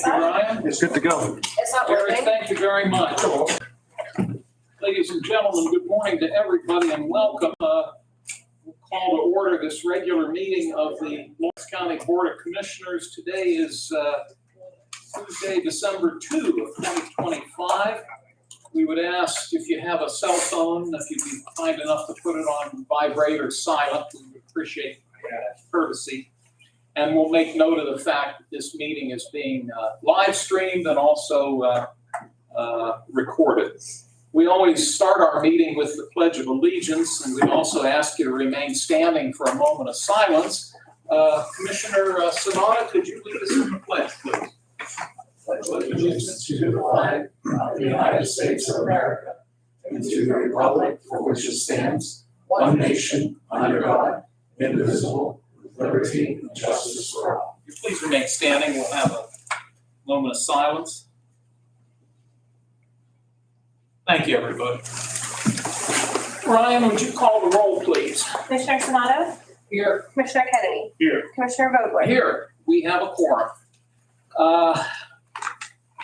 Thank you, Ryan. It's good to go. It's not Eric, working. thank you very much. Ladies and gentlemen, good morning to everybody and welcome. We'll call to order this regular meeting of the Lawrence County Board of Commissioners. Today is Tuesday, December 2 of 2025. We would ask if you have a cell phone, if you'd be kind enough to put it on vibrate or silent, we would appreciate that courtesy. And we'll make note of the fact that this meeting is being live streamed and also recorded. We always start our meeting with the Pledge of Allegiance, and we also ask you to remain standing for a moment of silence. Commissioner Sanada, could you lead us in the pledge, please? Pledge allegiance to the flag of the United States of America and to the republic for which it stands, one nation, under God, indivisible, with liberty and justice for all. If you please remain standing, we'll have a moment of silence. Thank you, everybody. Ryan, would you call the roll, please? Commissioner Sonato? Here. Commissioner Kennedy? Here. Commissioner Vogler? Here, we have a quorum. I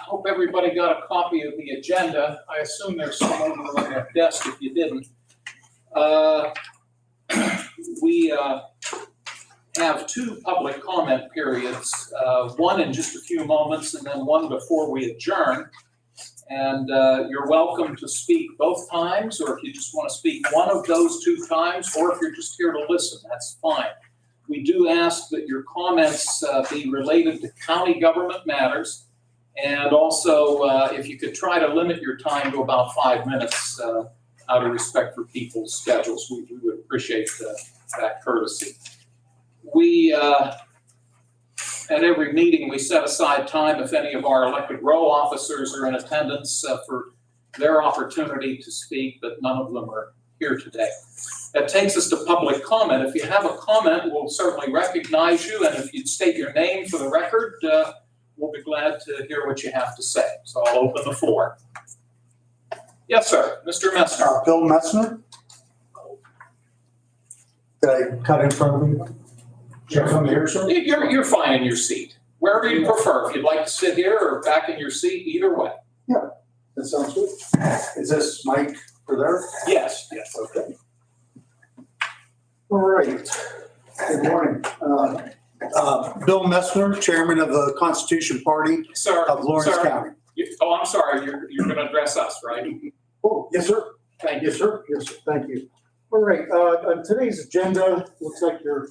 hope everybody got a copy of the agenda. I assume there's some over on their desk if you didn't. We have two public comment periods, one in just a few moments and then one before we adjourn. And you're welcome to speak both times, or if you just want to speak one of those two times, or if you're just here to listen, that's fine. We do ask that your comments be related to county government matters. And also, if you could try to limit your time to about 5 minutes out of respect for people's schedules, we would appreciate that courtesy. We, at every meeting, we set aside time if any of our elected row officers are in attendance for their opportunity to speak, but none of them are here today. That takes us to public comment. If you have a comment, we'll certainly recognize you, and if you'd state your name for the record, we'll be glad to hear what you have to say. So I'll open the floor. Yes, sir. Mr. Messner. Bill Messner. Did I cut in front of you? Should I come here, sir? You're fine in your seat. Wherever you prefer. If you'd like to sit here or back in your seat, either way. That sounds good. Is this mic for there? Yes. Okay. All right. Good morning. Bill Messner, Chairman of the Constitution Party Sir. of Lawrence sir, County. Oh, I'm sorry. You're going to address us, right? Oh, yes, sir. Thank you. Yes, sir. Yes, sir. Thank you. All right. On today's agenda, looks like you're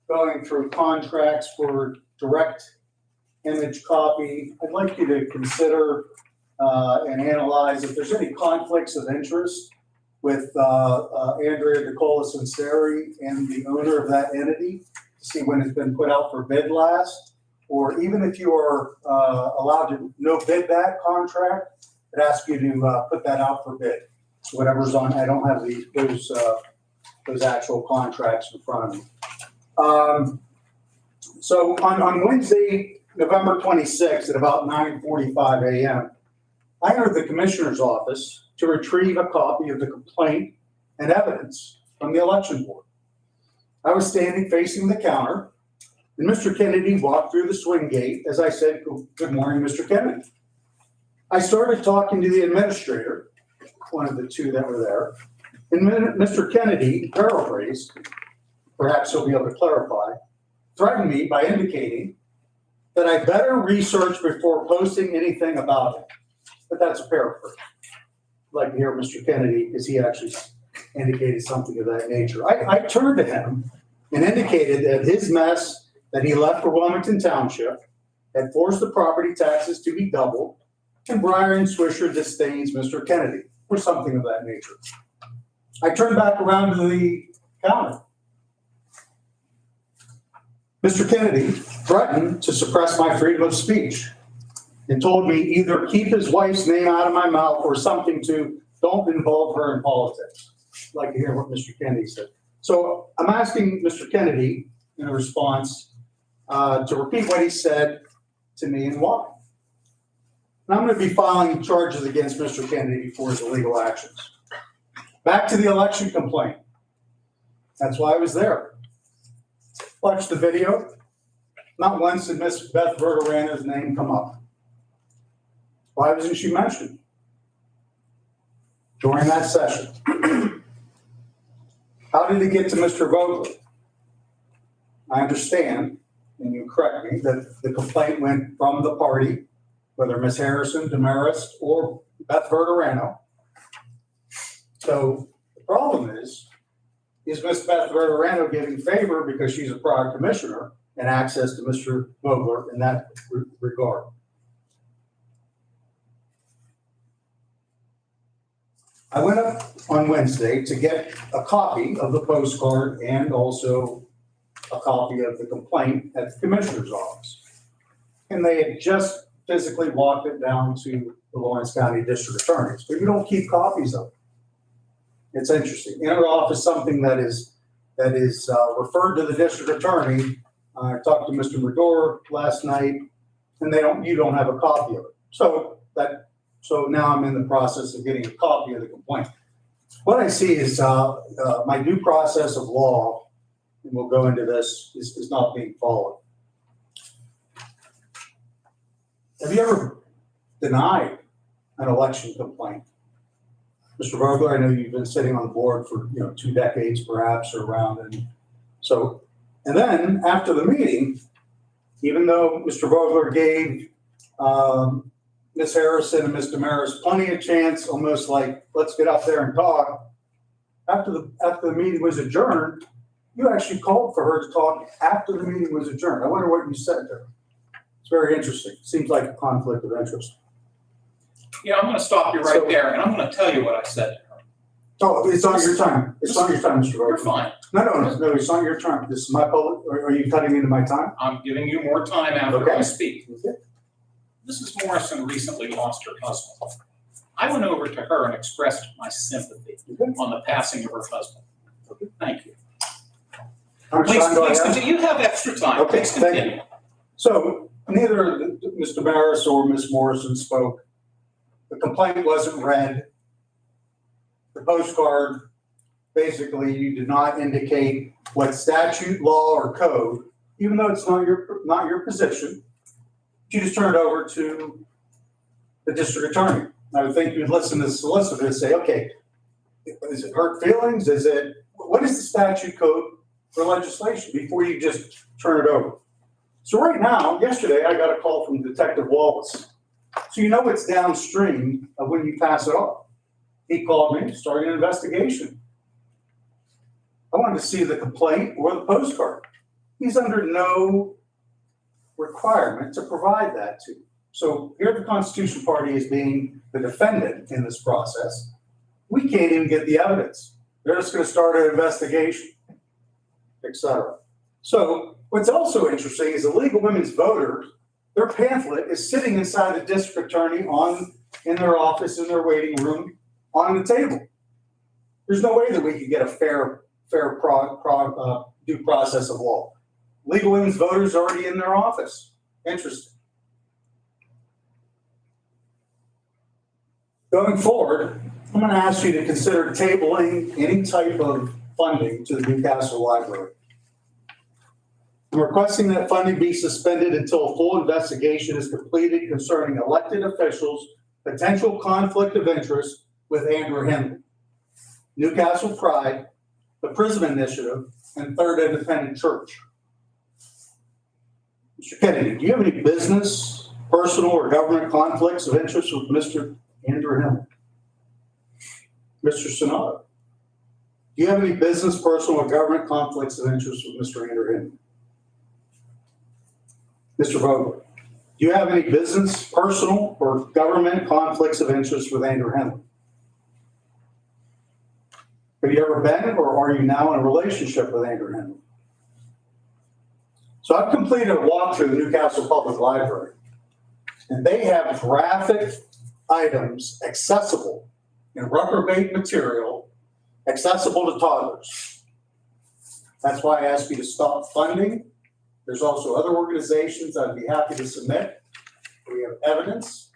going through contracts for direct image copy. I'd like you to consider and analyze if there's any conflicts of interest with Andrea DeCola Sinceri and the owner of that entity to see when it's been put out for bid last, or even if you are allowed to no bid that contract, I'd ask you to put that out for bid. Whatever's on, I don't have those actual contracts in front of me. So on Wednesday, November 26th at about 9:45 a.m., I entered the commissioner's office to retrieve a copy of the complaint and evidence from the election board. I was standing facing the counter, and Mr. Kennedy walked through the swing gate as I said, "Good morning, Mr. Kennedy." I started talking to the administrator, one of the two that were there, and Mr. Kennedy, paraphrased, perhaps he'll be able to clarify, threatened me by indicating that I better research before posting anything about it. But that's a paraphrase. I'd like to hear Mr. Kennedy, because he actually indicated something of that nature. I turned to him and indicated that his mess that he left for Wilmington Township had forced the property taxes to be doubled, and Brian Swisher disdains Mr. Kennedy, or something of that nature. I turned back around to the counter. Mr. Kennedy threatened to suppress my freedom of speech and told me either keep his wife's name out of my mouth or something to don't involve her in politics. I'd like to hear what Mr. Kennedy said. So I'm asking Mr. Kennedy in a response to repeat what he said to me and why. And I'm going to be filing charges against Mr. Kennedy for his illegal actions. Back to the election complaint. That's why I was there. Watch the video. Not once did Miss Beth Verderano's name come up. Why wasn't she mentioned during that session? How did it get to Mr. Vogler? I understand, and you correct me, that the complaint went from the party, whether Ms. Harrison, Demarest, or Beth Verderano. So the problem is Ms. Beth Verderano giving favor because she's a prior commissioner and access to Mr. Vogler in that regard? I went up on Wednesday to get a copy of the postcard and also a copy of the complaint at the commissioner's office. And they had just physically walked it down to the Lawrence County District Attorneys, but you don't keep copies of it. It's interesting. In our office, something that is referred to the district attorney. I talked to Mr. Medor last night, and you don't have a copy of it. So now I'm in the process of getting a copy of the complaint. What I see is my due process of law, and we'll go into this, is not being followed. Have you ever denied an election complaint? Mr. Vogler, I know you've been sitting on the board for 2 decades perhaps or around, and then after the meeting, even though Mr. Vogler gave Ms. Harrison and Ms. Demarest plenty of chance, almost like, let's get up there and talk. After the meeting was adjourned, you actually called for her to talk after the meeting was adjourned. I wonder what you said there. It's very interesting. Seems like a conflict of interest. Yeah, I'm gonna stop you right there, and I'm gonna tell you what I said to her. Oh, it's on your time. It's on your time, Mr. Vogler. You're fine. No, it's on your time. This is my public, are you cutting into my time? I'm giving you more time after Okay. I speak. Okay. Mrs. Morrison recently lost her husband. I went over to her and expressed my sympathy on the passing of her husband. Thank you. How much Please, time do I please have? continue. You have extra time. Okay, Please thank you. continue. So neither Mr. Barris or Ms. Morrison spoke. The complaint wasn't read. The postcard, basically, you did not indicate what statute, law, or code, even though it's not your position. You just turn it over to the district attorney. I would think you'd listen to the solicitor and say, okay, is it hurt feelings? What is the statute code for legislation before you just turn it over? So right now, yesterday, I got a call from Detective Wallace. So you know it's downstream of when you pass it off. He called me, started an investigation. I wanted to see the complaint or the postcard. He's under no requirement to provide that to you. So here the Constitution Party is being the defendant in this process. We can't even get the evidence. They're just going to start an investigation, et cetera. So what's also interesting is the League of Women's Voters, their pamphlet is sitting inside the district attorney in their office, in their waiting room, on the table. There's no way that we could get a fair due process of law. League of Women's Voters are already in their office. Interesting. Going forward, I'm going to ask you to consider tabling any type of funding to the Newcastle Library. I'm requesting that funding be suspended until a full investigation is completed concerning elected officials' potential conflict of interest with Andrew Henley, Newcastle Pride, the Prism Initiative, and Third Independent Church. Mr. Kennedy, do you have any business, personal, or government conflicts of interest with Mr. Andrew Henley? Mr. Sonato, do you have any business, personal, or government conflicts of interest with Mr. Andrew Henley? Mr. Vogler, do you have any business, personal, or government conflicts of interest with Andrew Henley? Have you ever been or are you now in a relationship with Andrew Henley? So I've completed a walkthrough of the Newcastle Public Library, and they have graphic items accessible in rubber-bait material, accessible to toddlers. That's why I asked you to stop funding. There's also other organizations I'd be happy to submit. We have evidence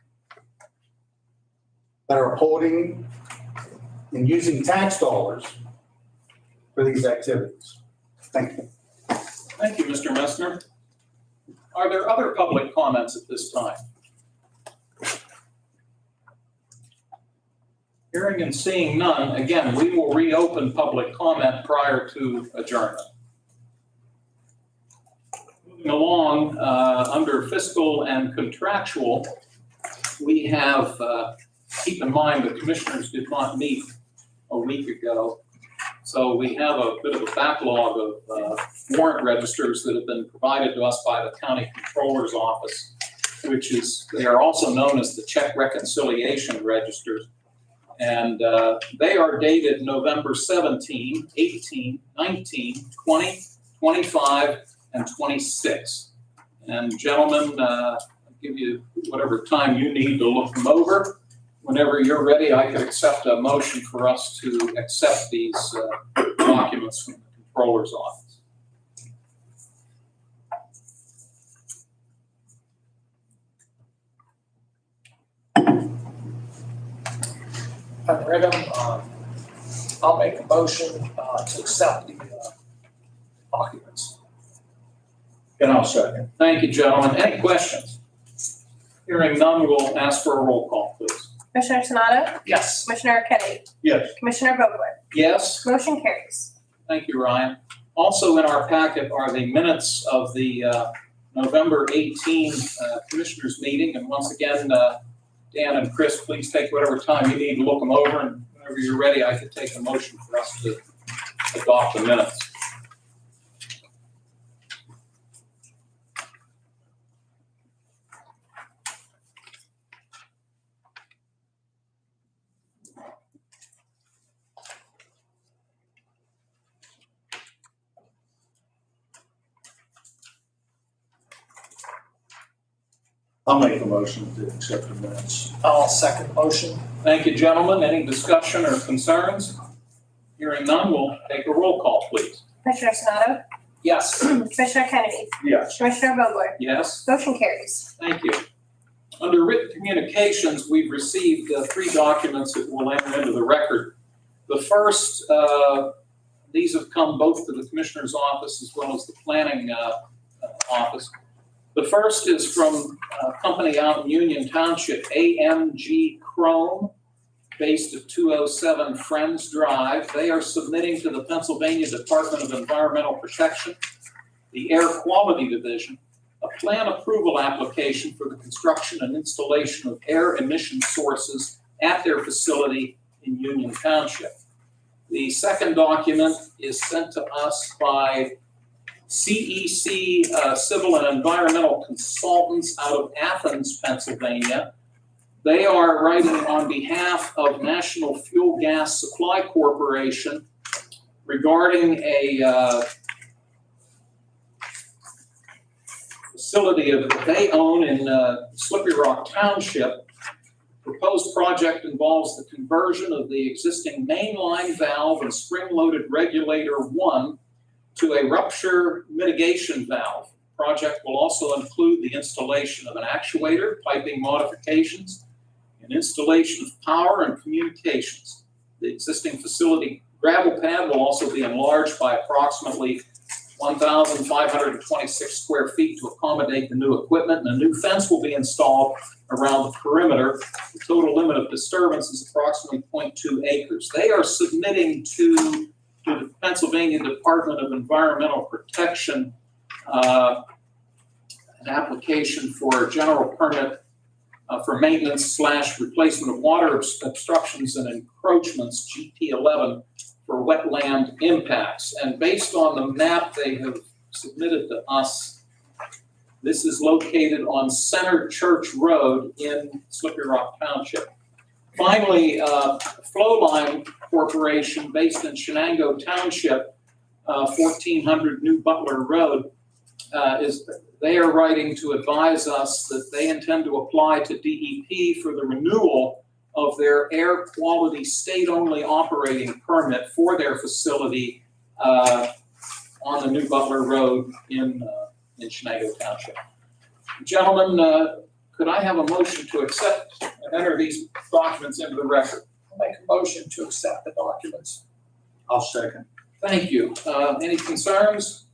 that are holding and using tax dollars for these activities. Thank you. Thank you, Mr. Messner. Are there other public comments at this time? Hearing and seeing none, again, we will reopen public comment prior to adjournment. Moving along, under fiscal and contractual, we have, keep in mind the commissioners did not meet a week ago. So we have a bit of a backlog of warrant registers that have been provided to us by the county controller's office, which is, they are also known as the check reconciliation registers. And they are dated November 17, 18, 19, 20, 25, and 26. And gentlemen, I'll give you whatever time you need to look them over. Whenever you're ready, I could accept a motion for us to accept these documents from the controller's office. I've read them. I'll make a motion to accept the documents. And I'll second. Thank you, gentlemen. Any questions? Hearing none, we'll ask for a roll call, please. Commissioner Sonato? Yes. Commissioner Kennedy? Yes. Commissioner Vogler? Yes? Motion carries. Thank you, Ryan. Also in our packet are the minutes of the November 18 Commissioners meeting. And once again, Dan and Chris, please take whatever time you need to look them over. And whenever you're ready, I could take a motion for us to adopt the minutes. I'll make a motion to accept the minutes. I'll second the motion. Thank you, gentlemen. Any discussion or concerns? Hearing none, we'll take a roll call, please. Commissioner Sonato? Yes. Commissioner Kennedy? Yes. Commissioner Vogler? Yes? Motion carries. Thank you. Under written communications, we've received 3 documents that will enter into the record. The first, these have come both to the Commissioner's office as well as the Planning office. The first is from a company out in Union Township, AMG Chrome, based at 207 Friends Drive. They are submitting to the Pennsylvania Department of Environmental Protection, the Air Quality Division, a plan approval application for the construction and installation of air emission sources at their facility in Union Township. The second document is sent to us by CEC Civil and Environmental Consultants out of Athens, Pennsylvania. They are writing on behalf of National Fuel Gas Supply Corporation regarding a facility that they own in Slippery Rock Township. Proposed project involves the conversion of the existing mainline valve and spring-loaded regulator 1 to a rupture mitigation valve. Project will also include the installation of an actuator, piping modifications, and installation of power and communications. The existing facility gravel pad will also be enlarged by approximately 1,526 square feet to accommodate the new equipment, and a new fence will be installed around the perimeter. The total limit of disturbance is approximately 0.2 acres. They are submitting to the Pennsylvania Department of Environmental Protection an application for a general permit for maintenance / replacement of water obstructions and encroachments, GP11, for wetland impacts. And based on the map they have submitted to us, this is located on Center Church Road in Slippery Rock Township. Finally, Flowline Corporation, based in Shenango Township, 1400 New Butler Road, they are writing to advise us that they intend to apply to DEP for the renewal of their air quality state-only operating permit for their facility on the New Butler Road in Shenango Township. Gentlemen, could I have a motion to accept and enter these documents into the record? I'll make a motion to accept the documents. I'll second. Thank you. Any concerns?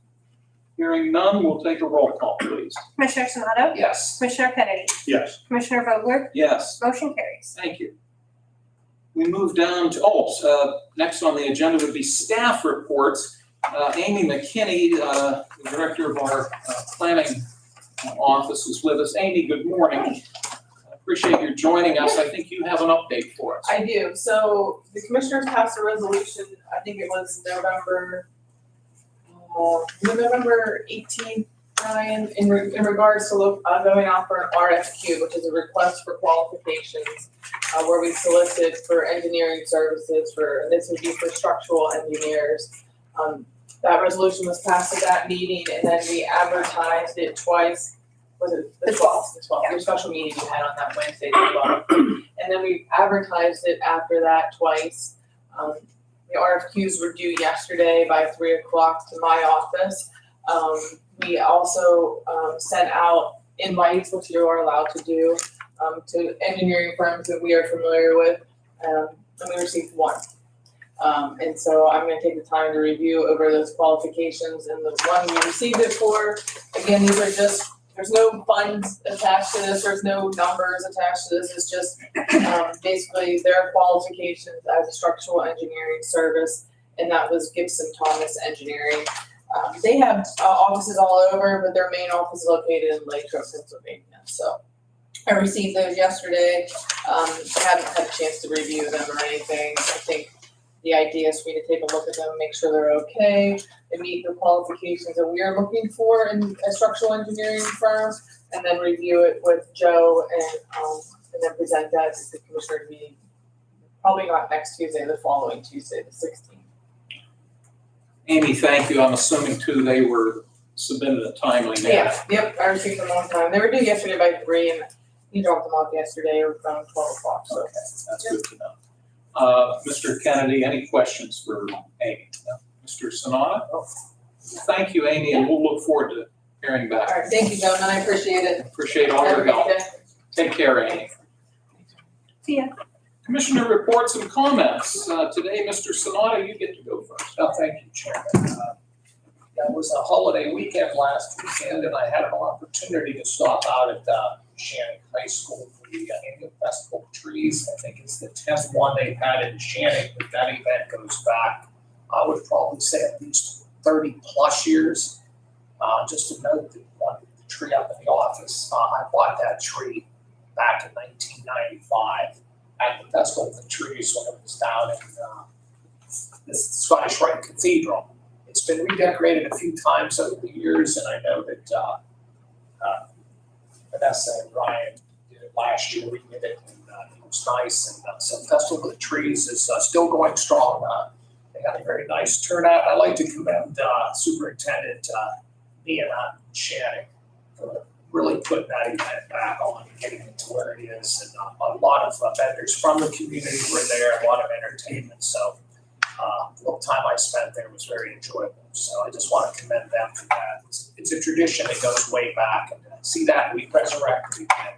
Hearing none, we'll take a roll call, please. Commissioner Sonato? Yes. Commissioner Kennedy? Yes. Commissioner Vogler? Yes, Motion carries. thank you. We move down to, next on the agenda would be staff reports. Amy McKinney, the director of our planning office, is with us. Amy, good morning. I appreciate you joining us. I think you have an update for us. I do. So the commissioners passed a resolution, I think it was November 18th, Ryan, in regards to going out for an RFQ, which is a request for qualifications, where we solicited for engineering services and this would be for structural engineers. That resolution was passed at that meeting, and then we advertised it twice. Was it the 12th? The 12th, your special meeting you had on that Wednesday, the 12th. And then we advertised it after that twice. The RFQs were due yesterday by 3 o'clock to my office. We also sent out invites, which you are allowed to do, to engineering firms that we are familiar with, and we received one. And so I'm gonna take the time to review over those qualifications, and the one we received it for, again, these are just, there's no funds attached to this, there's no numbers attached to this, it's just basically their qualifications as a structural engineering service, and that was Gibson Thomas Engineering. They have offices all over, but their main office is located in Latrobe, Pennsylvania. So I received those yesterday. I haven't had a chance to review them or anything. I think the idea is for me to take a look at them, make sure they're okay, they meet the qualifications that we are looking for in a structural engineering firm, and then review it with Joe and then present that to the commissioner meeting. Probably not next Tuesday, the following Tuesday, the 16th. Amy, thank you. I'm assuming too they were submitted in a timely manner. Yeah, yep, I received them on time. They were due yesterday by 3, and he dropped them off yesterday around 12 o'clock, so. Okay, that's good to know. Mr. Kennedy, any questions for Amy? No? Mr. Sanada? Thank you, Amy, and we'll look forward to hearing All back. right, thank you, gentlemen, I appreciate it. Appreciate all Have your a good help. day. Take care, Amy. See ya. Commissioner reports and comments. Today, Mr. Sanada, you get to go first. Oh, thank you, Chairman. It was a holiday weekend last weekend, and I had an opportunity to stop out at Shannon High School for the annual Festival of Trees. I think it's the 10th one they've had in Shannon, but that event goes back, I would probably say at least 30 plus years. Just to note that the tree up in the office, I bought that tree back in 1995 at the Festival of the Trees when it was down in the Scottish Rite Cathedral. It's been redecorated a few times over the years, and I know that Vanessa and Ryan did it last year, we did it, and it was nice. And so Festival of the Trees is still going strong. They got a very nice turnout. I'd like to commend Superintendent Ian Shannon for really putting that event back on and getting it to where it is. And a lot of vendors from the community were there, a lot of entertainment. So the little time I spent there was very enjoyable. So I just want to commend them for that. It's a tradition that goes way back, and to see that we resurrect it again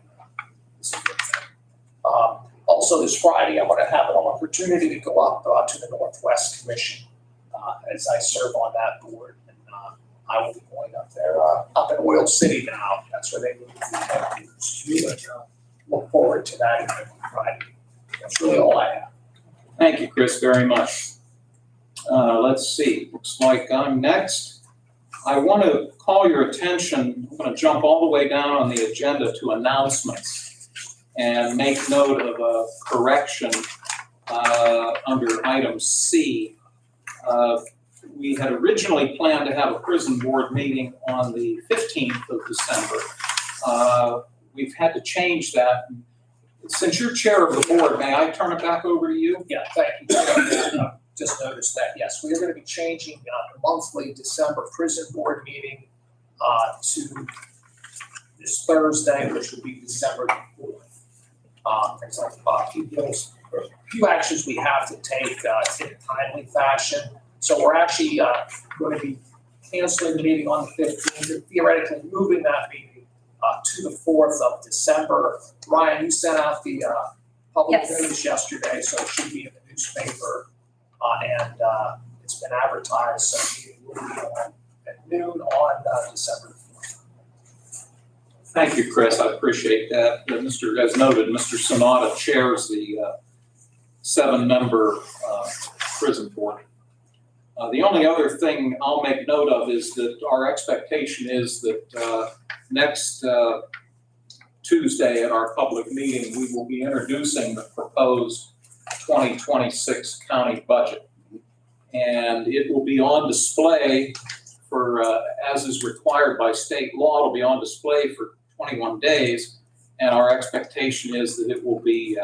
is a good thing. Also this Friday, I'm going to have an opportunity to go up to the Northwest Commission as I serve on that board. And I will be going up there, up in Oil City now. That's where they move the headquarters to. And look forward to that event on Friday. That's really all I have. Thank you, Chris, very much. Let's see, looks like I'm next. I want to call your attention, I'm going to jump all the way down on the agenda to announcements and make note of a correction under item C. We had originally planned to have a prison board meeting on the 15th of December. We've had to change that. Since you're chair of the board, may I turn it back over to you? Yeah, thank you. Just noticed that, yes, we are going to be changing the monthly December prison board meeting to this Thursday, which will be December 4th. There's a few actions we have to take in a timely fashion. So we're actually going to be canceling the meeting on the 15th and theoretically moving that meeting to the 4th of December. Ryan, you sent out the public Yes. notice yesterday, so it should be in the newspaper. And it's been advertised, so it will be on at noon on December 4th. Thank you, Chris. I appreciate that. As noted, Mr. Sonata chairs the 7-member prison board. The only other thing I'll make note of is that our expectation is that next Tuesday at our public meeting, we will be introducing the proposed 2026 county budget. And it will be on display for, as is required by state law, it'll be on display for 21 days. And our expectation is that it will be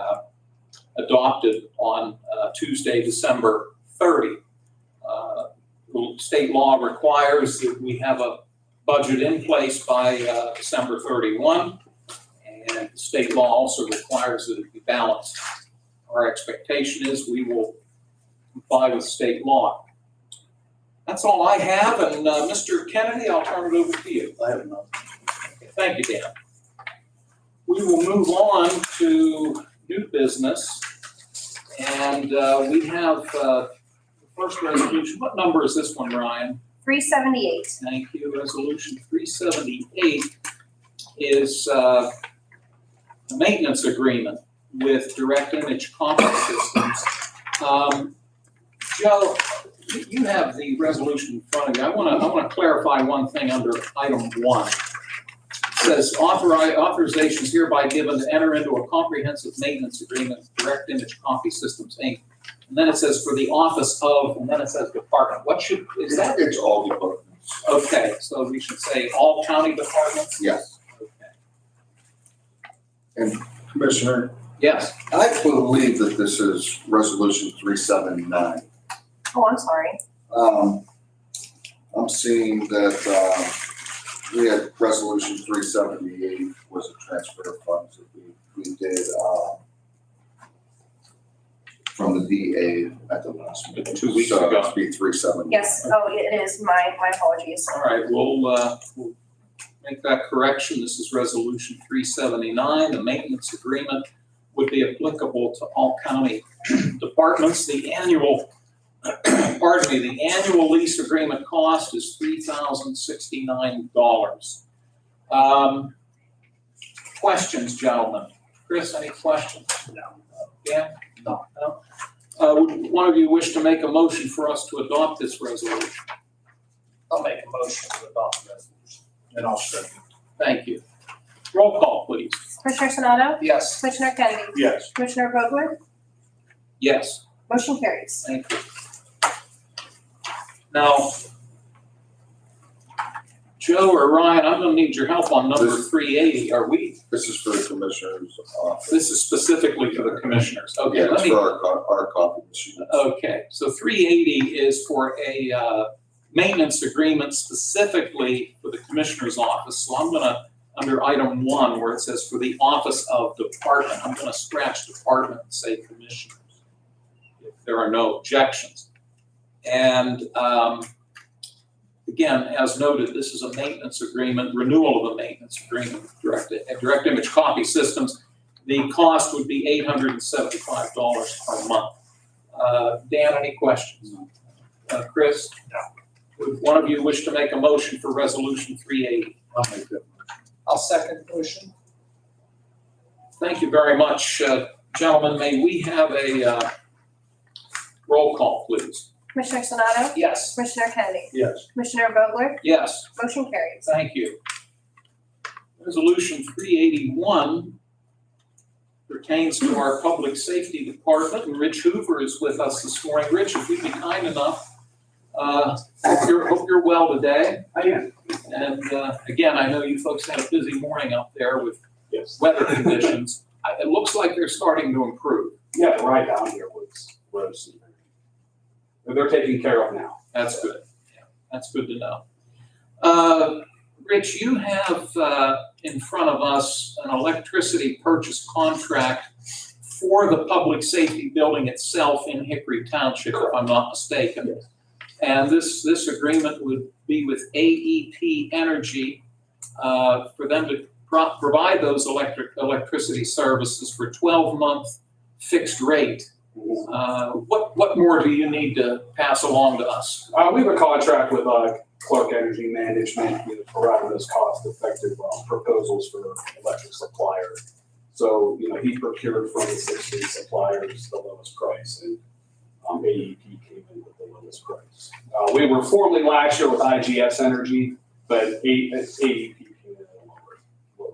adopted on Tuesday, December 30. State law requires that we have a budget in place by December 31. And state law also requires that it be balanced. Our expectation is we will comply with state law. That's all I have, and Mr. Kennedy, I'll turn it over to you. I have nothing. Okay, thank you, Dan. We will move on to new business, and we have the first resolution. What number is this one, Ryan? 378. Thank you. Resolution 378 is a maintenance agreement with Direct Image Conference Systems. Joe, you have the resolution in front of you. I want to clarify one thing under item 1. It says authorization is hereby given to enter into a comprehensive maintenance agreement with Direct Image Copy Systems, Inc. And then it says for the office of, and then it says department. Is that? It's all departments. Okay, so we should say all county departments? Yes. Okay. Commissioner, Yes. I believe that this is resolution 379. Oh, I'm sorry. I'm seeing that, we had resolution 378 was a transfer of funds that we did, from the DA at the last meeting. 2 weeks So ago. it must be 370. Yes, oh, it is. My apologies. All right, we'll make that correction. This is resolution 379. The maintenance agreement would be applicable to all county departments. The annual, the annual lease agreement cost is $3,069. Questions, gentlemen? Chris, any questions? No. Dan? No. Would one of you wish to make a motion for us to adopt this resolution? I'll make a motion to adopt the resolution. And I'll second. Thank you. Roll call, please. Commissioner Sonato? Yes. Commissioner Kennedy? Yes. Commissioner Vogler? Yes. Motion carries. Thank you. Now, Joe or Ryan, I'm gonna need your help on number 380. This is for the commissioner's office. This is specifically for the commissioners. Okay, Yeah, let it's me, for our copy machine. okay, so 380 is for a maintenance agreement specifically for the commissioner's office. So I'm gonna, under item 1, where it says for the office of department, I'm gonna scratch department and say commissioners, if there are no objections. And again, as noted, this is a maintenance agreement, renewal of a maintenance agreement with Direct Image Copy Systems. The cost would be $875 per month. Dan, any questions? Chris? No. Would one of you wish to make a motion for resolution 380? I'll make that. I'll second the motion. Thank you very much. Gentlemen, may we have a roll call, please? Commissioner Sonato? Yes. Commissioner Kennedy? Yes. Commissioner Vogler? Yes. Motion carries. Thank you. Resolution 381 pertains to our Public Safety Department, and Rich Hoover is with us this morning. Rich, if you'd be kind enough, hope you're well today. I am. And again, I know you folks had a busy morning up there with Yes. weather conditions. It looks like they're starting to improve. Yeah, right down here was, they're taken care of now. That's good. Yeah, that's good to know. Rich, you have in front of us an electricity purchase contract for the public safety building itself in Hickory Township, if I'm not mistaken. Yes. And this agreement would be with AEP Energy for them to provide those electricity services for 12-month fixed rate. What more do you need to pass along to us? We have a contract with Clark Energy Management, providing those cost-effective proposals for electric suppliers. So, he procured from the 16 suppliers the lowest price, and AEP came in with the lowest price. We were formerly last year with IGS Energy, but AEP came in at a lower rate.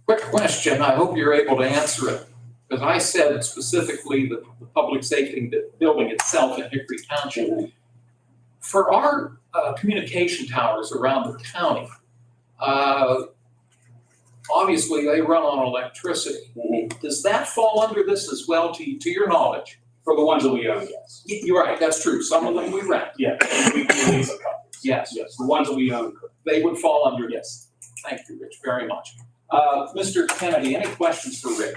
Quick question, I hope you're able to answer it, because I said specifically the public safety building itself in Hickory Township. For our communication towers around the county, obviously they run on electricity. Does that fall under this as well, to your knowledge? For the ones that we own, yes. You're right, that's true. Some of them we rent. Yeah, we lease a couple. Yes, Yes, the ones that we own, correct. they would fall under this. Yes. Thank you, Rich, very much. Mr. Kennedy, any questions for Rich?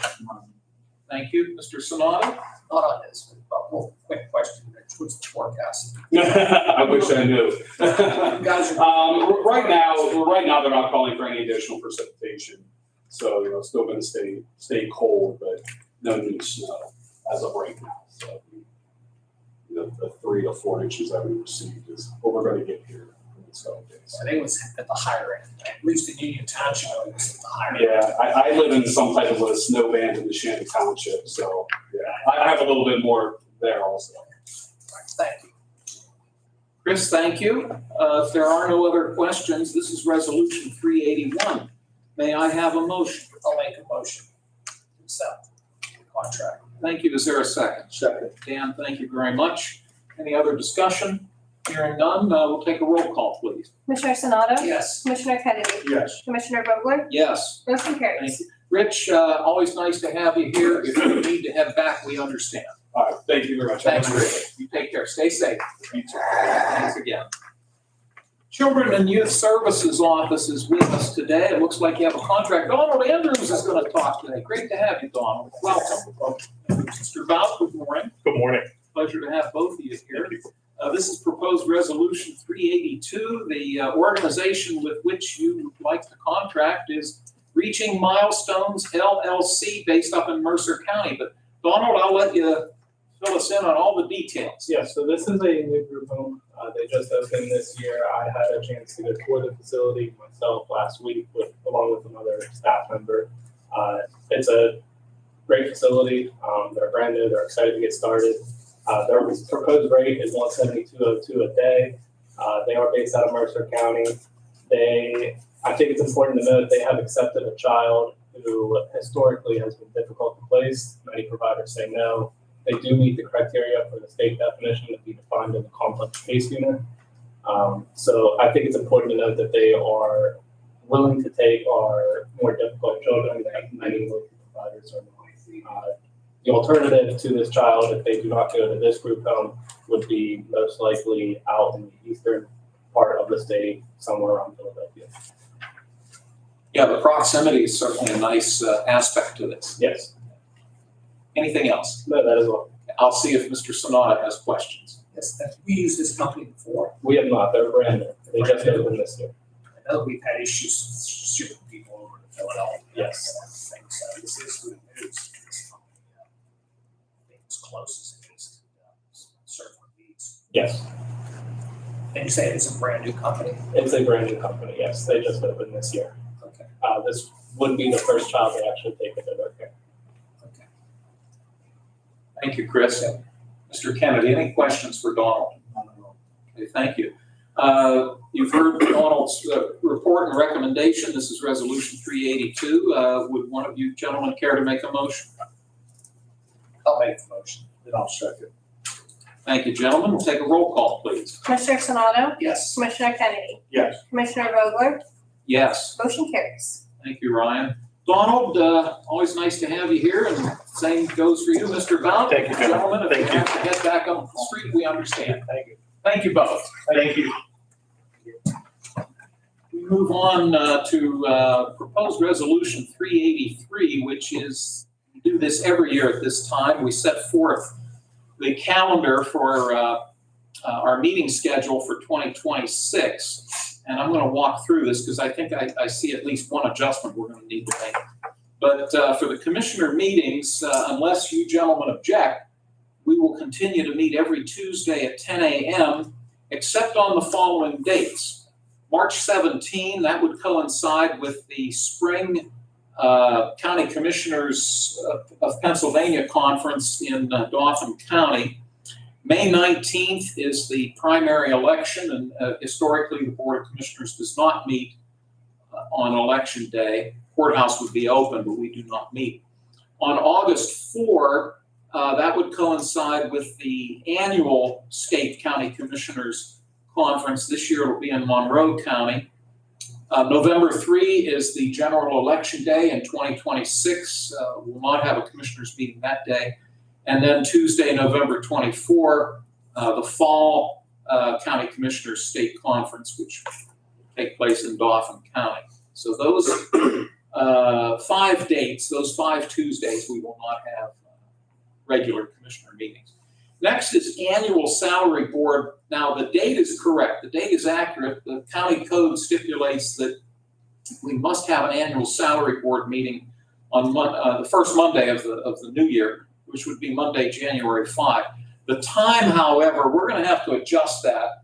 Thank you. Mr. Sonata? Not on this, but one quick question, Rich, what's the forecast? I wish I knew. You guys are. Right now, they're not calling for any additional precipitation. So, it's still gonna stay cold, but no new snow as of right now. So, the 3 to 4 inches that we received is what we're gonna get here in the next couple days. I think it was at the higher end, at least in Union Township, it was at the higher end. Yeah, I live in some type of a snow band in the Shannon Township, so, yeah, I have a little bit more there also. Thank you. Chris, thank you. If there are no other questions, this is Resolution 381. May I have a motion? I'll make a motion to accept the contract. Thank you. Is there a second? Second. Dan, thank you very much. Any other discussion? Hearing none, we'll take a roll call, please. Commissioner Sonato? Yes. Commissioner Kennedy? Yes. Commissioner Vogler? Yes. Motion Thank carries. you. Rich, always nice to have you here. If you need to head back, we understand. All right, thank you very much. Thanks, Rich. You take care. Stay safe. Thanks again. Children and Youth Services Office is with us today. It looks like you have a contract. Donald Andrews is going to talk today. Great to have you, Donald. Welcome. Mr. Val, good morning. Good morning. Pleasure to have both of you here. This is proposed Resolution 382. The organization with which you would like to contract is Reaching Milestones LLC based up in Mercer County. But Donald, I'll let you fill us in on all the details. Yeah, so this is a new group home. They just opened this year. I had a chance to go tour the facility myself last week along with another staff member. It's a great facility. They're brand new. They're excited to get started. Their proposed rate is $172.02 a day. They are based out of Mercer County. I think it's important to note they have accepted a child who historically has been difficult to place. Many providers say no. They do meet the criteria for the state definition to be defined in the complex case unit. So I think it's important to note that they are willing to take our more difficult children that many local providers are not. The alternative to this child, if they do not go to this group home, would be most likely out in the eastern part of the state, somewhere around Philadelphia. Yeah, the proximity is certainly a nice aspect to this. Yes, Anything else? no, that is all. I'll see if Mr. Sonata has questions. Yes, we used this company before. We have not, they're brand new. They just opened this year. I know we've had issues shipping people over to Philadelphia. Yes. So this is good news. This company, I think it's close as it is to serve our needs. Yes, And you say it's a brand new company? it's a brand new company, yes. They just opened this year. Okay. This would be the first child they actually take into their care. Okay. Thank you, Chris. Mr. Kennedy, any questions for Donald? Okay, thank you. You've heard Donald's report and recommendation. This is Resolution 382. Would one of you gentlemen care to make a motion? I'll make the motion. And I'll second. Thank you, gentlemen. We'll take a roll call, please. Commissioner Sonato? Yes. Commissioner Kennedy? Yes. Commissioner Vogler? Yes. Motion carries. Thank you, Ryan. Donald, always nice to have you here, and same goes for you, Mr. Blount. Thank you, gentlemen. Gentlemen, if you Thank have to head back up the street, we understand. Thank you. Thank you both. Thank you. We move on to proposed resolution 383, which is, we do this every year at this time. We set forth the calendar for our meeting schedule for 2026. And I'm going to walk through this because I think I see at least one adjustment we're going to need to make. But for the commissioner meetings, unless you gentlemen object, we will continue to meet every Tuesday at 10 a.m., except on the following dates. March 17, that would coincide with the spring County Commissioners of Pennsylvania Conference in Dauphin County. May 19th is the primary election, and historically, the Board of Commissioners does not meet on Election Day. Courthouse would be open, but we do not meet. On August 4, that would coincide with the annual State County Commissioners Conference. This year it will be in Monroe County. November 3 is the general election day in 2026. We'll not have a commissioners meeting that day. And then Tuesday, November 24, the fall County Commissioners State Conference, which will take place in Dauphin County. So those 5 dates, those 5 Tuesdays, we will not have regular commissioner meetings. Next is annual salary board. Now, the date is correct. The date is accurate. The county code stipulates that we must have an annual salary board meeting on the first Monday of the new year, which would be Monday, January 5. The time, however, we're going to have to adjust that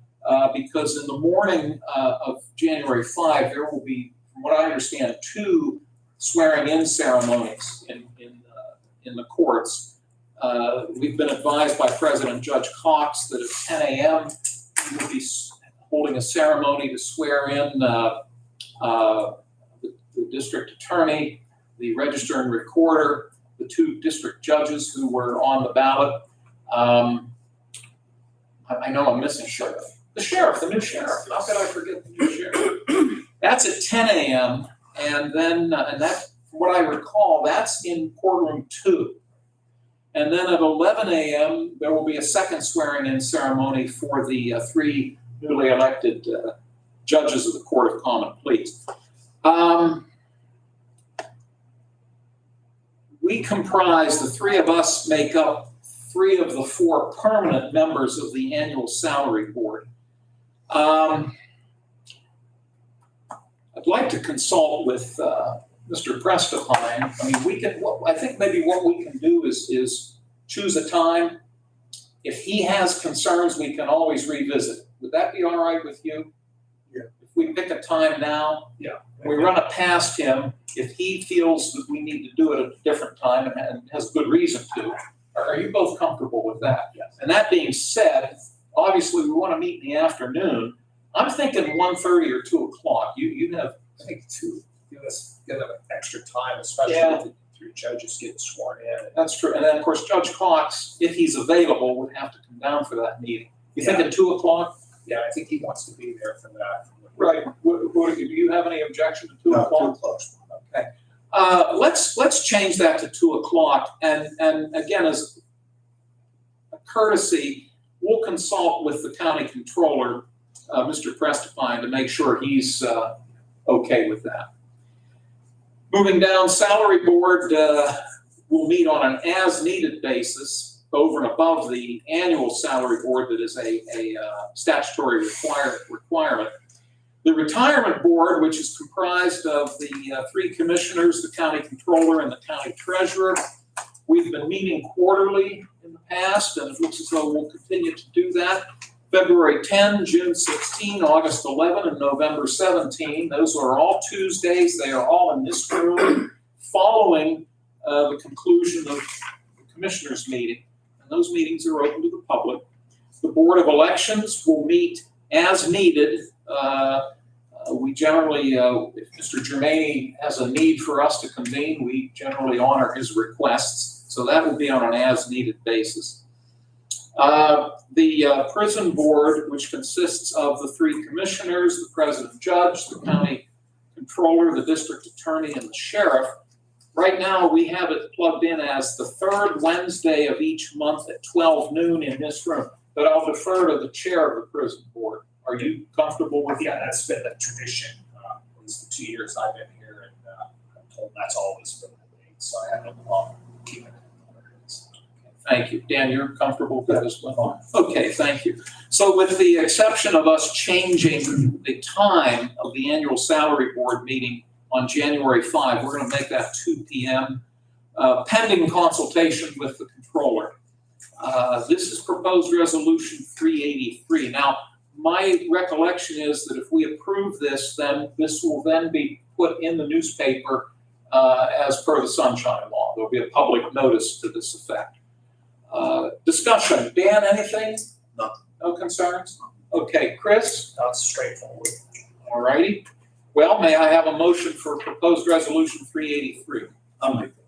because in the morning of January 5, there will be, from what I understand, 2 swearing-in ceremonies in the courts. We've been advised by President Judge Cox that at 10 a.m. we will be holding a ceremony to swear in the district attorney, the register and recorder, the 2 district judges who were on the ballot. I know I'm missing sheriff. The new sheriff. How could I forget the new sheriff? That's at 10 a.m. And then, and that, from what I recall, that's in courtroom 2. And then at 11 a.m., there will be a second swearing-in ceremony for the 3 newly elected judges of the Court of Common Pleas. We comprise, the 3 of us make up 3 of the 4 permanent members of the annual salary board. I'd like to consult with Mr. Prestipine. I mean, I think maybe what we can do is choose a time. If he has concerns, we can always revisit. Would that be all right with you? Yeah. If we pick a time now? Yeah. We run it past him. If he feels that we need to do it at a different time and has good reason to, are you both comfortable with that? Yes. And that being said, obviously we want to meet in the afternoon. I'm thinking 1:30 or 2 o'clock. You have, I think 2, give them extra time, especially Yeah. with the 3 judges getting sworn in. that's true. And then of course Judge Cox, if he's available, would have to come down for that meeting. You think at 2 o'clock? Yeah, I think he wants to be there for that. Right. Do you have any objection to 2 o'clock? Okay. Let's change that to 2 o'clock. And again, as a courtesy, we'll consult with the county controller, Mr. Prestipine, to make sure he's okay with that. Moving down, salary board will meet on an as-needed basis over and above the annual salary board that is a statutory requirement. The retirement board, which is comprised of the 3 commissioners, the county controller, and the county treasurer, we've been meeting quarterly in the past, and it looks as though we'll continue to do that. February 10, June 16, August 11, and November 17. Those are all Tuesdays. They are all in this room following the conclusion of the commissioners' meeting. And those meetings are open to the public. The Board of Elections will meet as needed. We generally, if Mr. Germaini has a need for us to convene, we generally honor his requests. So that will be on an as-needed basis. The prison board, which consists of the 3 commissioners, the president judge, the county controller, the district attorney, and the sheriff. Right now, we have it plugged in as the 3rd Wednesday of each month at 12 noon in this room. But I'll defer to the chair of the prison board. Are you comfortable with Yeah, that? that's been the tradition, at least the 2 years I've been here, and I'm told that's always been the way, so I have no problem keeping it where it is. Thank you. Dan, you're comfortable with that as well? Okay, thank you. So with the exception of us changing the time of the annual salary board meeting on January 5, we're going to make that 2 p.m. Pending consultation with the controller. This is proposed resolution 383. Now, my recollection is that if we approve this, then this will then be put in the newspaper as per the Sunshine Law. There'll be a public notice to this effect. Discussion. Dan, anything? Nothing. No concerns? Okay, Chris? That's straightforward. All righty. Well, may I have a motion for proposed resolution 383? I'll make that.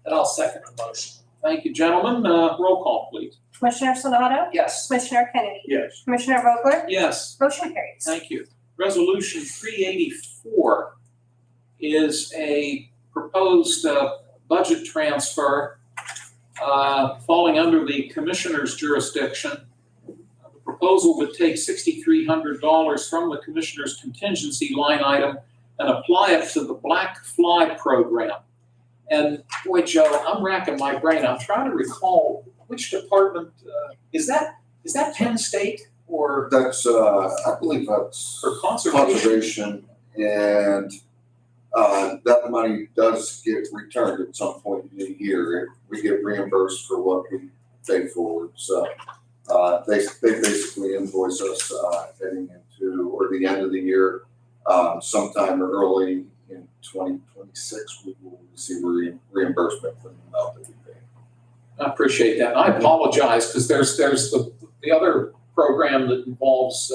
And I'll second the motion. Thank you, gentlemen. Roll call, please. Commissioner Sonato? Yes. Commissioner Kennedy? Yes. Commissioner Vogler? Yes. Motion carries. Thank you. Resolution 384 is a proposed budget transfer falling under the Commissioner's jurisdiction. The proposal would take $6,300 from the Commissioner's contingency line item and apply it to the Black Fly program. And boy, Joe, I'm racking my brain. I'm trying to recall which department, is that Penn State or That's, I believe that's for conservation? conservation, and that money does get returned at some point in the year. We get reimbursed for what we pay forward, so they basically invoice us heading into, or the end of the year, sometime early in 2026, we will receive reimbursement for the amount that we pay. I appreciate that. I apologize because there's the other program that involves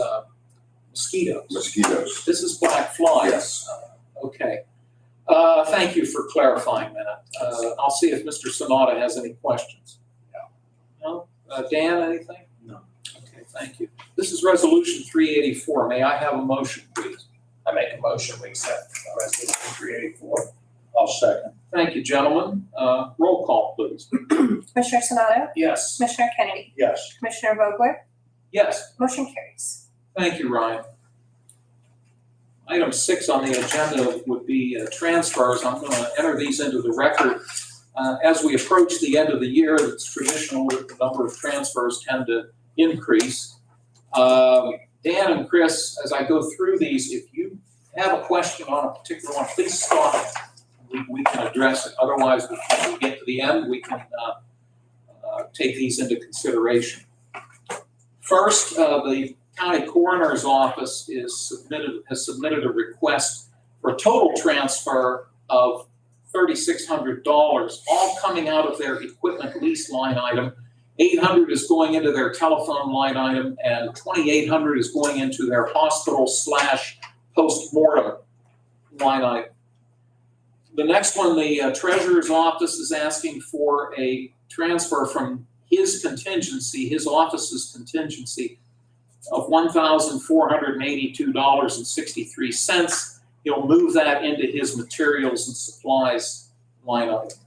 mosquitoes. Mosquitoes, This is Black Fly. yes. Okay. Thank you for clarifying that. I'll see if Mr. Sonata has any questions. No? Dan, anything? No. Okay, thank you. This is resolution 384. May I have a motion, please? I make a motion, we accept resolution 384. I'll second. Thank you, gentlemen. Roll call, please. Commissioner Sonato? Yes. Commissioner Kennedy? Yes. Commissioner Vogler? Yes. Motion carries. Thank you, Ryan. Item 6 on the agenda would be transfers. I'm going to enter these into the record. As we approach the end of the year, it's traditional that the number of transfers tend to increase. Dan and Chris, as I go through these, if you have a question on a particular one, please stop. We can address it. Otherwise, when we get to the end, we can take these into consideration. First, the County Coroner's Office has submitted a request for a total transfer of $3,600, all coming out of their equipment lease line item. $800 is going into their telephone line item, and $2,800 is going into their hospital/post-mortem line item. The next one, the Treasurer's Office is asking for a transfer from his contingency, his office's contingency, of $1,482.63. He'll move that into his materials and supplies line item.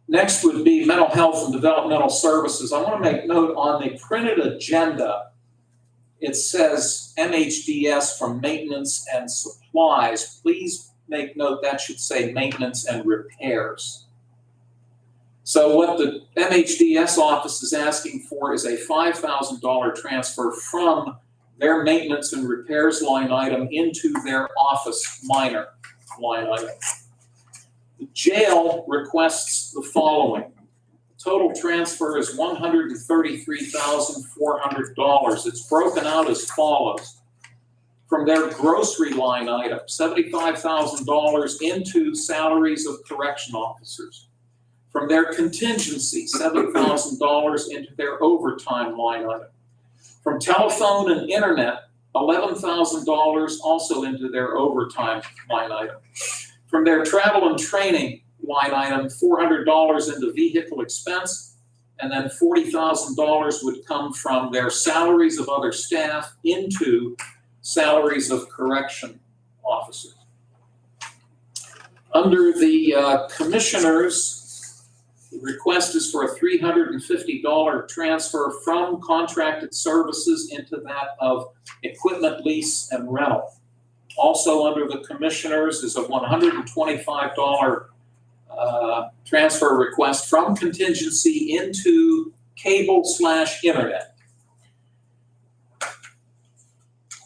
Next would be mental health and developmental services. I want to make note on the printed agenda, it says MHDS from maintenance and supplies. Please make note that should say maintenance and repairs. So what the MHDS office is asking for is a $5,000 transfer from their maintenance and repairs line item into their office minor line item. The jail requests the following. The total transfer is $133,400. It's broken out as follows. From their grocery line item, $75,000 into salaries of correction officers. From their contingency, $7,000 into their overtime line item. From telephone and internet, $11,000 also into their overtime line item. From their travel and training line item, $400 into vehicle expense, and then $40,000 would come from their salaries of other staff into salaries of correction officers. Under the commissioners, the request is for a $350 transfer from contracted services into that of equipment lease and rental. Also under the commissioners is a $125 transfer request from contingency into cable/internet.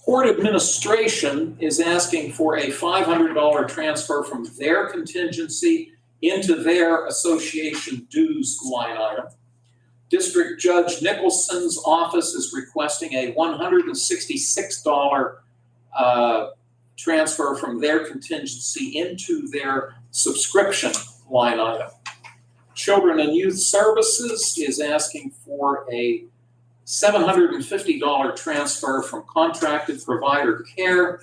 Court administration is asking for a $500 transfer from their contingency into their association dues line item. District Judge Nicholson's office is requesting a $166 transfer from their contingency into their subscription line item. Children and Youth Services is asking for a $750 transfer from contracted provider care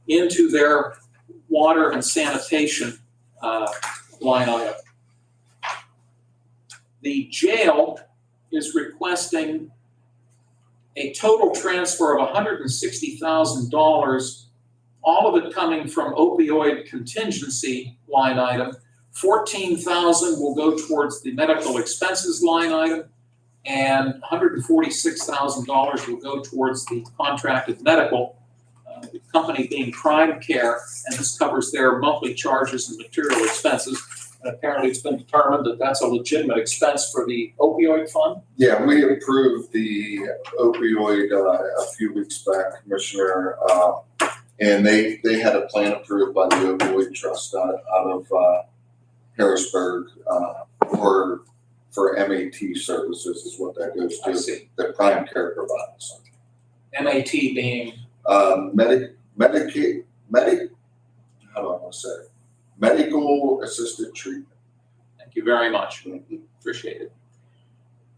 into their water and sanitation line item. The jail is requesting a total transfer of $160,000, all of it coming from opioid contingency line item. $14,000 will go towards the medical expenses line item, and $146,000 will go towards the contracted medical, the company being Prime Care, and this covers their monthly charges and material expenses. And apparently it's been determined that that's a legitimate expense for the opioid fund. Yeah, we approved the opioid a few weeks back, Commissioner, and they had a plan approved by the opioid trust out of Harrisburg for MAT services is what that goes I to, see. that Prime Care provides. MAT being, How do I want to say it? Medical assisted treatment. thank you very much, appreciate it.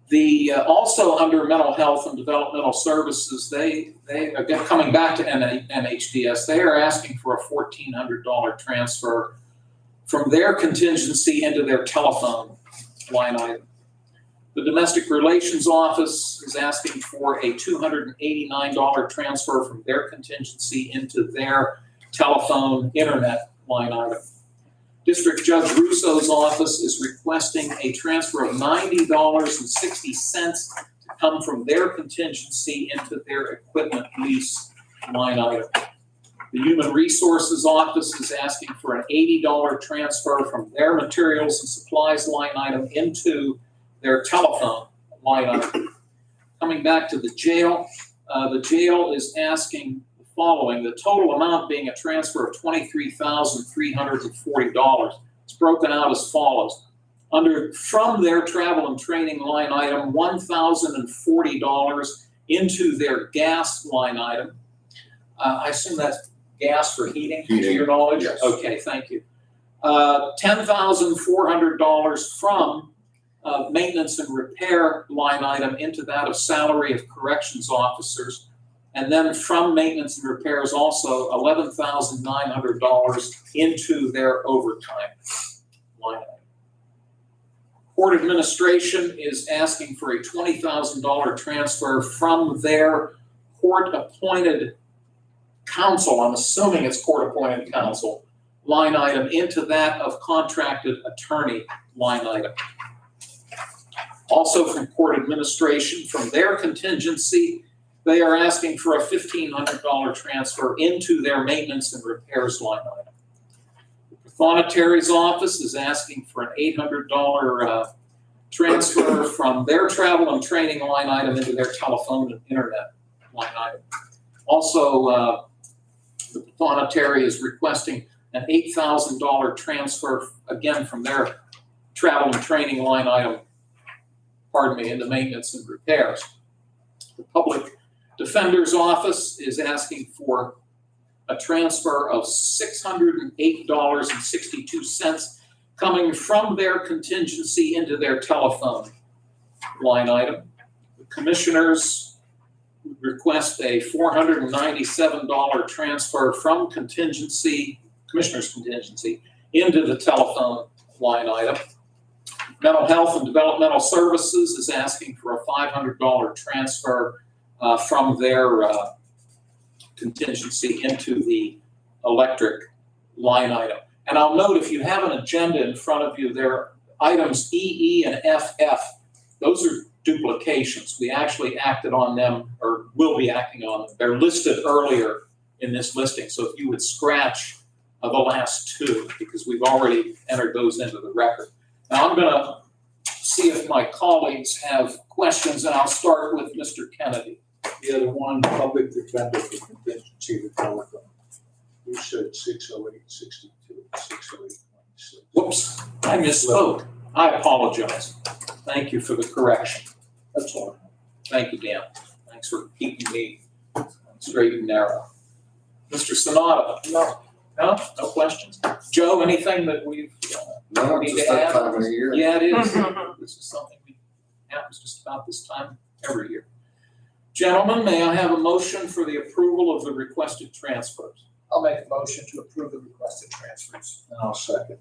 The, also under mental health and developmental services, they again, coming back to NHDS, they are asking for a $1,400 transfer from their contingency into their telephone line item. The Domestic Relations Office is asking for a $289 transfer from their contingency into their telephone internet line item. District Judge Russo's office is requesting a transfer of $90.60 to come from their contingency into their equipment lease line item. The Human Resources Office is asking for an $80 transfer from their materials and supplies line item into their telephone line item. Coming back to the jail is asking the following, the total amount being a transfer of $23,340. It's broken out as follows. From their travel and training line item, $1,040 into their gas line item. I assume that's gas for heating, to your knowledge? Yes. Okay, thank you. $10,400 from maintenance and repair line item into that of salary of corrections officers. And then from maintenance and repairs also $11,900 into their overtime line item. Court administration is asking for a $20,000 transfer from their court-appointed counsel, I'm assuming it's court-appointed counsel, line item into that of contracted attorney line item. Also from court administration, from their contingency, they are asking for a $1,500 transfer into their maintenance and repairs line item. The Pathonetary's office is asking for an $800 transfer from their travel and training line item into their telephone and internet line item. Also, the Pathonetary is requesting an $8,000 transfer, again, from their travel and training line item, into maintenance and repairs. The Public Defender's Office is asking for a transfer of $608.62 coming from their contingency into their telephone line item. The Commissioners request a $497 transfer from Commissioner's contingency into the telephone line item. Mental Health and Developmental Services is asking for a $500 transfer from their contingency into the electric line item. And I'll note, if you have an agenda in front of you, there are items EE and FF. Those are duplications. We actually acted on them, or will be acting on them. They're listed earlier in this listing. So if you would scratch the last two, because we've already entered those into the record. Now I'm going to see if my colleagues have questions, and I'll start with Mr. Kennedy. The other one, public defender for contingency, the telephone. You said 608.62, 608.26. Whoops, I misspoke. I apologize. Thank you for the correction. That's all. Thank you, Dan. Thanks for keeping me straight and narrow. Mr. Sonata? No. No? No questions? Joe, anything that we've, No, Need just to that add? time of the year. yeah, it is. This is something that happens just about this time every year. Gentlemen, may I have a motion for the approval of the requested transfers? I'll make a motion to approve the requested transfers. I'll second.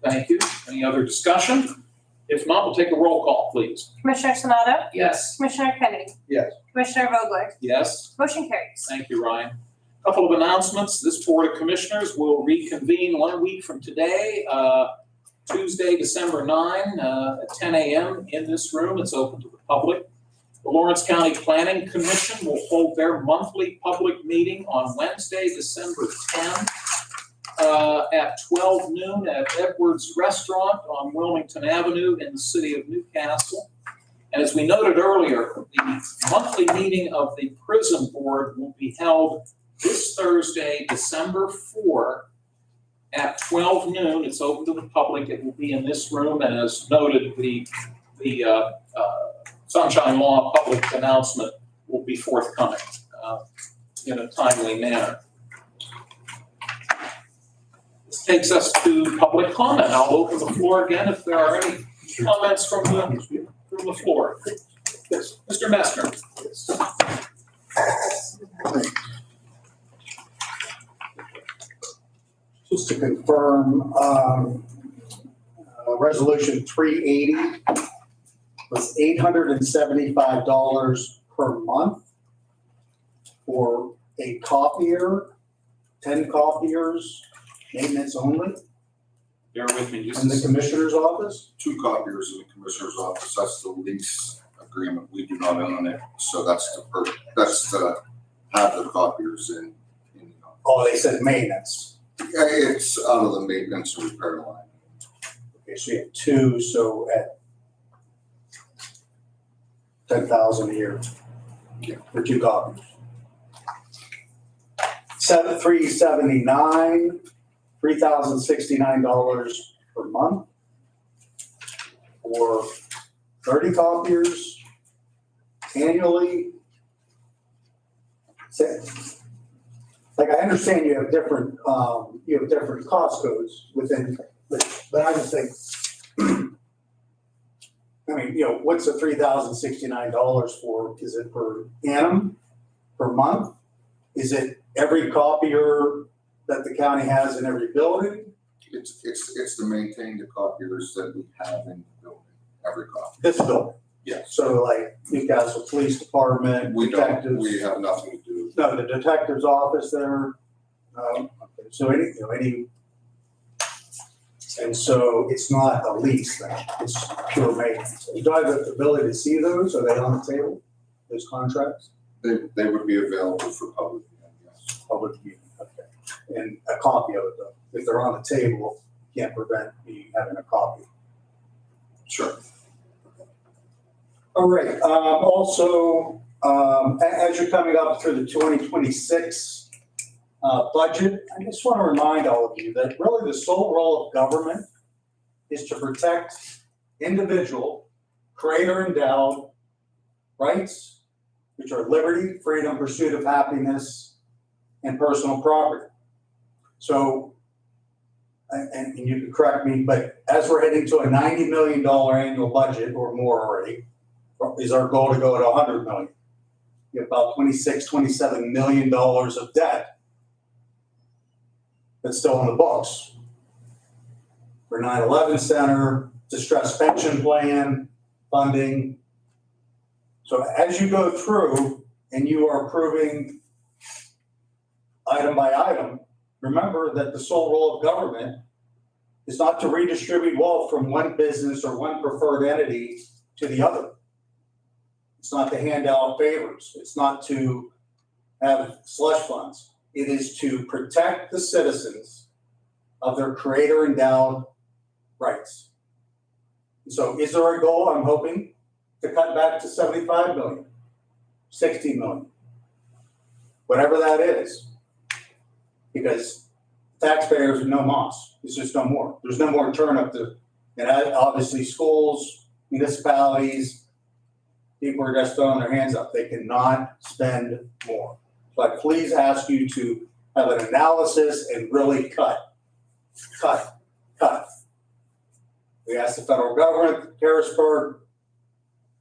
Thank you. Any other discussion? If not, we'll take a roll call, please. Commissioner Sonato? Yes. Commissioner Kennedy? Yes. Commissioner Vogler? Yes? Motion carries. Thank you, Ryan. Couple of announcements. This Board of Commissioners will reconvene 1 week from today, Tuesday, December 9, at 10 a.m. in this room. It's open to the public. The Lawrence County Planning Commission will hold their monthly public meeting on Wednesday, December 10, at 12 noon at Edwards Restaurant on Wilmington Avenue in the city of Newcastle. And as we noted earlier, the monthly meeting of the prison board will be held this Thursday, December 4, at 12 noon. It's open to the public. It will be in this room, and as noted, the Sunshine Law public announcement will be forthcoming in a timely manner. This takes us to public comment. I'll open the floor again if there are any comments from the floor. Yes, Mr. Messner. Just to confirm, resolution 380 was $875 per month for a copier, 10 copiers, maintenance only, Bear with me just in a the second. commissioner's office. 2 copiers in the commissioner's office, that's the lease agreement, we do not own it, so that's to have the copiers in the office. Oh, they said maintenance. Yeah, it's out of the maintenance and repair line. Okay, so you have 2, so at 10,000 a year. Yeah. For 2 copies. 379, $3,069 per month. For 30 copiers annually. Like, I understand you have different cost codes within, but I just think, I mean, what's the $3,069 for? Is it per annum, per month? Is it every copier that the county has in every building? It's to maintain the copiers that we have in the building, every copy. This building? Yes. So like Newcastle Police Department, We detectives? don't, we have nothing to do. No, the detective's office there. Okay, so any, and so it's not a lease then, it's pure maintenance. Do I have the ability to see those? Are they on the table, those contracts? They would be available for public, yes. Public viewing, okay. And a copy of it though. If they're on the table, can't prevent me having a copy. Sure. All right, also, as you're coming up through the 2026 budget, I just want to remind all of you that really the sole role of government is to protect individual, creator-endowed rights, which are liberty, freedom, pursuit of happiness, and personal property. So, and you can correct me, but as we're heading to a $90 million annual budget or more already, is our goal to go to 100 million. You have about $27 million of debt that's still on the books. For 9/11 Center, distress pension plan, funding. So as you go through and you are approving item by item, remember that the sole role of government is not to redistribute wealth from one business or one preferred entity to the other. It's not to hand out favors. It's not to have slush funds. It is to protect the citizens of their creator-endowed rights. So is there a goal, I'm hoping, to cut back to 75 million, 60 million, whatever that is? Because taxpayers with no moss. It's just no more. There's no more turn up to, and obviously schools, municipalities, people are just throwing their hands up. They cannot spend more. So I please ask you to have an analysis and really cut. We asked the federal government, Harrisburg,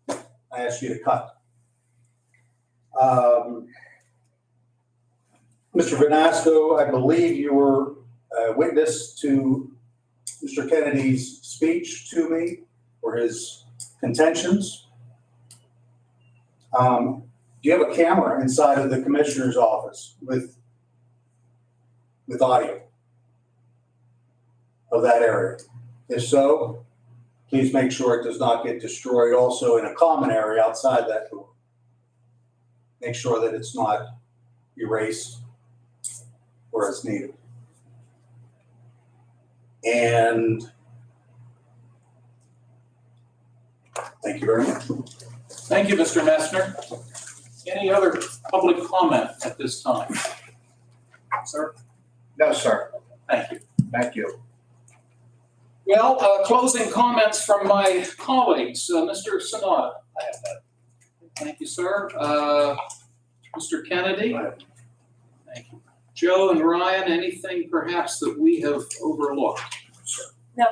I ask you to cut. Mr. Vanasco, I believe you were a witness to Mr. Kennedy's speech to me or his contentions. Do you have a camera inside of the commissioner's office with audio of that area? If so, please make sure it does not get destroyed also in a common area outside that door. Make sure that it's not erased where it's needed. And thank you very much. Thank you, Mr. Messner. Any other public comment at this time? Sir? No, sir. Thank you. Thank you. Well, closing comments from my colleagues. Mr. Sanada. I have that. Thank you, sir. Mr. Kennedy? Thank you. Joe and Ryan, anything perhaps that we have overlooked? No.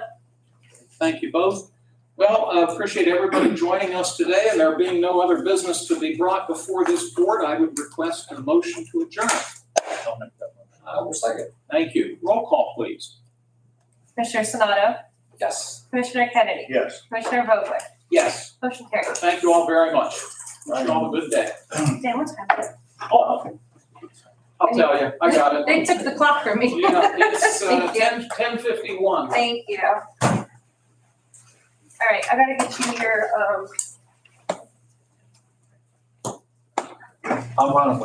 Thank you both. Well, I appreciate everybody joining us today, and there being no other business to be brought before this board, I would request a motion to adjourn. I'll make that one. We'll second. Thank you. Roll call, please. Commissioner Sonato? Yes. Commissioner Kennedy? Yes. Commissioner Vogler? Yes. Motion carried. Thank you all very much. Wish you all a good day. Dan, what's happening? Oh, I'll tell you, I got it. They took the clock from me. Yeah, it's Thank you. 10:51. Thank you. All right, I gotta get you your, I'm running with